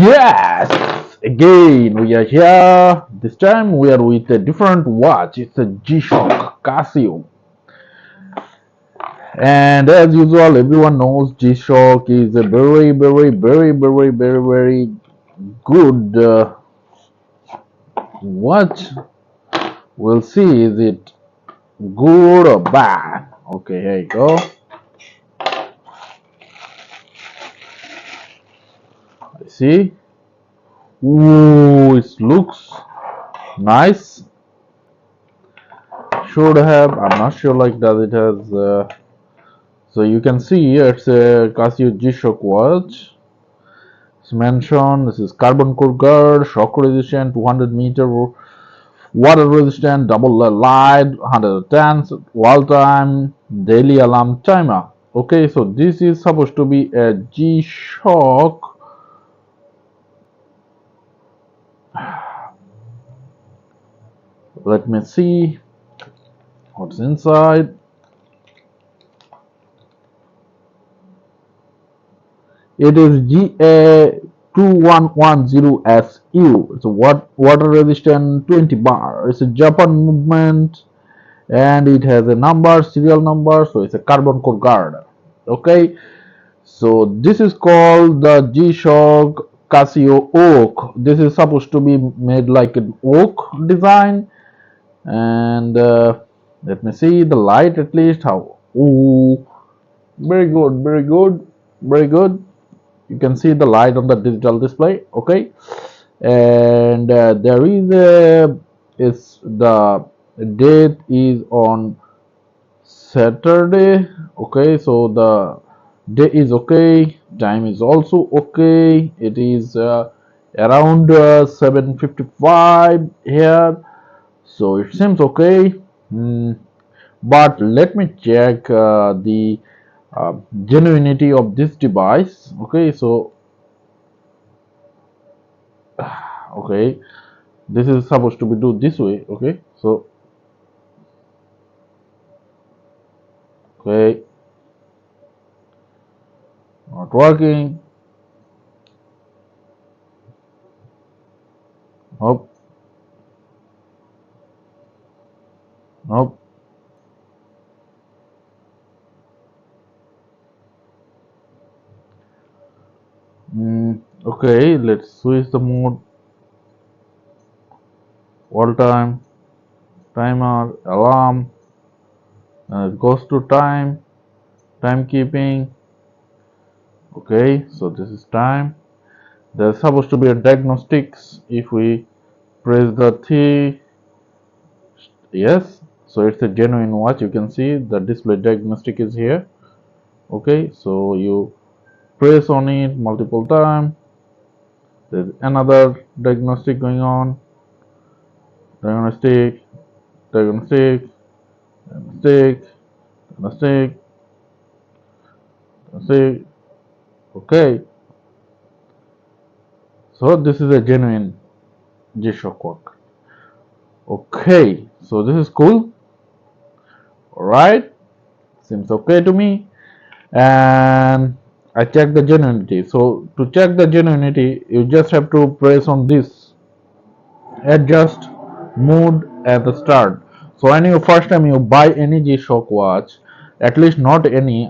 Yes, again we are here. This time we are with a different watch. It's a G-Shock Casio, and as usual, everyone knows G-Shock is a very good watch. We'll see is it good or bad. Okay, here you go. I see. Ooh, it looks nice. Should have. I'm not sure. Like, does it has? So you can see it's a Casio G-Shock watch. It's mentioned this is carbon core guard, shock resistant, 200 meter water resistant, double light, 110 wall time, daily alarm timer. Okay, so this is supposed to be a G-Shock. Let me see what's inside. It is GA-2100SU. It's a water resistant 20 bar. It's a Japan movement and it has a number, serial number, so it's a carbon core guard. Okay, so this is called the G-Shock Casioak. This is supposed to be made like an oak design, and let me see the light at least. How? Ooh, very good, very good, very good. You can see the light on the digital display. Okay, and there is the date is on Saturday. Okay, so the day is okay, time is also okay. It is around 7:55 here, so it seems okay. But let me check the genuinity of this device. Okay, so okay, this is supposed to be do this way. Okay, so okay, not working. Nope, nope. Okay, let's switch the mode. All time, timer, alarm, and it goes to timekeeping. Okay, so this is time. There's supposed to be a diagnostics. If we press the T, yes, so it's a genuine watch. You can see the display diagnostic is here. Okay, so you press on it multiple times. There's another diagnostic going on. Diagnostic, diagnostic, diagnostic, diagnostic, diagnostic. Okay, so this is a genuine G-Shock watch. Okay, so this is cool. Alright, seems okay to me. And I check the genuinity. So to check the genuinity, you just have to press on this adjust mode at the start. So when you first time you buy any G-Shock watch, at least not any,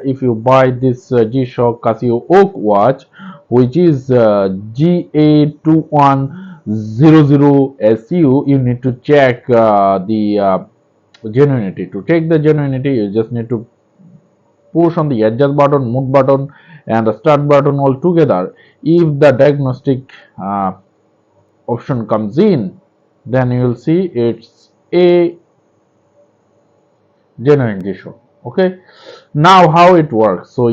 if you buy this G-Shock Casioak watch, which is GA-2100SU, you need to check the genuinity. To check the genuinity, you just need to push on the adjust button, mode button, and the start button all together. If the diagnostic option comes in, then you will see it's a genuine G-Shock. Okay, now how it works? So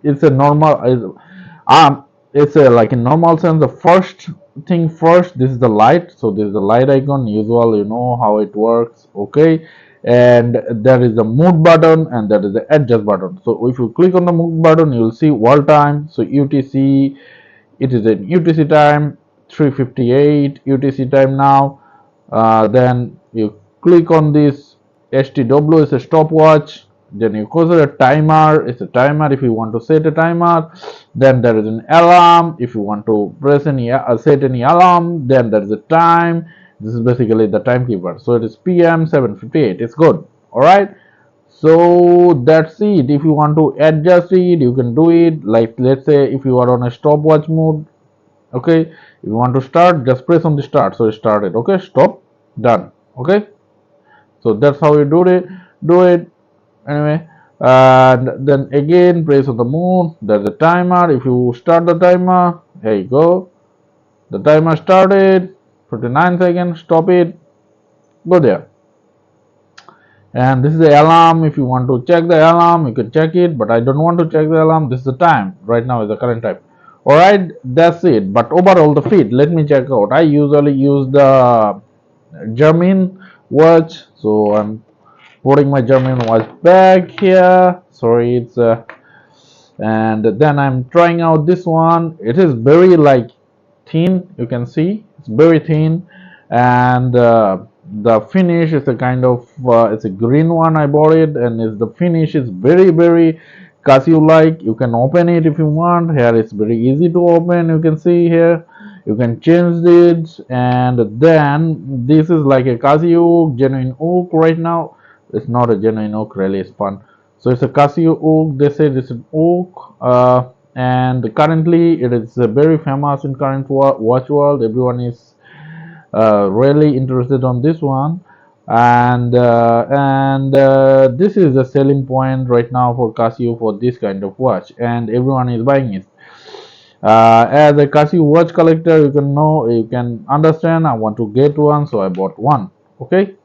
it's a normal, it's a like in normal sense. The first thing first, this is the light. So this is the light icon. Usual, you know how it works. Okay, and there is the mode button and there is the adjust button. So if you click on the mode button, you will see world time. So UTC, it is in UTC time, 3:58 UTC time now. Then you click on this HTW, is a stopwatch. Then you consider a timer. It's a timer if you want to set a timer. Then there is an alarm if you want to press any set any alarm. Then there is a time. This is basically the timekeeper. So it is PM 7:58. It's good. All right. So that's it. If you want to adjust it, you can do it. Like let's say if you are on a stopwatch mode, okay. If you want to start, just press on the start. So it started. Okay. Stop. Done. Okay. So that's how you do it. Do it anyway. And then again press on the mode. There's a timer. If you start the timer, here you go. The timer started. 59 seconds. Stop it. Go there. And this is the alarm. If you want to check the alarm, you can check it, but I don't want to check the alarm. This is the time. Right now is the current time. Alright, that's it. But overall the feed, let me check out. I usually use the Garmin watch. So I'm putting my Garmin watch back here. Sorry, it's and then I'm trying out this one. It is very like thin, you can see it's very thin, and the finish is a kind of it's a green one. I bought it, and the finish is very Casio like. You can open it if you want. Here it's very easy to open. You can see here you can change it, and then this is like a Casio genuine oak. Right now it's not a genuine oak, really. It's fun. So it's a Casio oak. They say this is an oak, and currently it is very famous in current watch world. Everyone is really interested on this one, and this is the selling point right now for Casio for this kind of watch, and everyone is buying it. As a Casio watch collector, you can understand. I want to get one, so I bought one. Okay.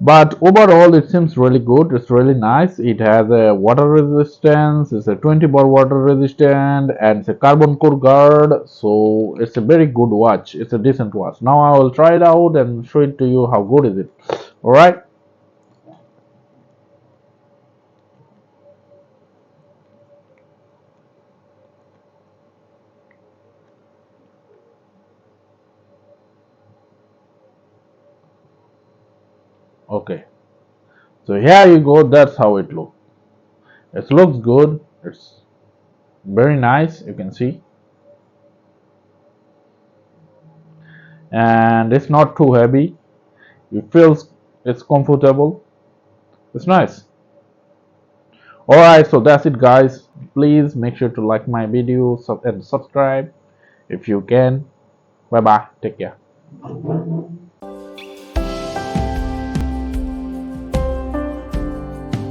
But overall it seems really good. It's really nice. It has a water resistance. It's a 20 bar water resistant, and it's a carbon core guard. So it's a very good watch. It's a decent watch. Now I will try it out and show it to you how good is it. All right. Okay, so here you go. That's how it looks. It looks good. It's very nice, you can see, and it's not too heavy. It feels it's comfortable. It's nice. Alright, so that's it, guys. Please make sure to like my video and subscribe if you can. Bye bye. Take care.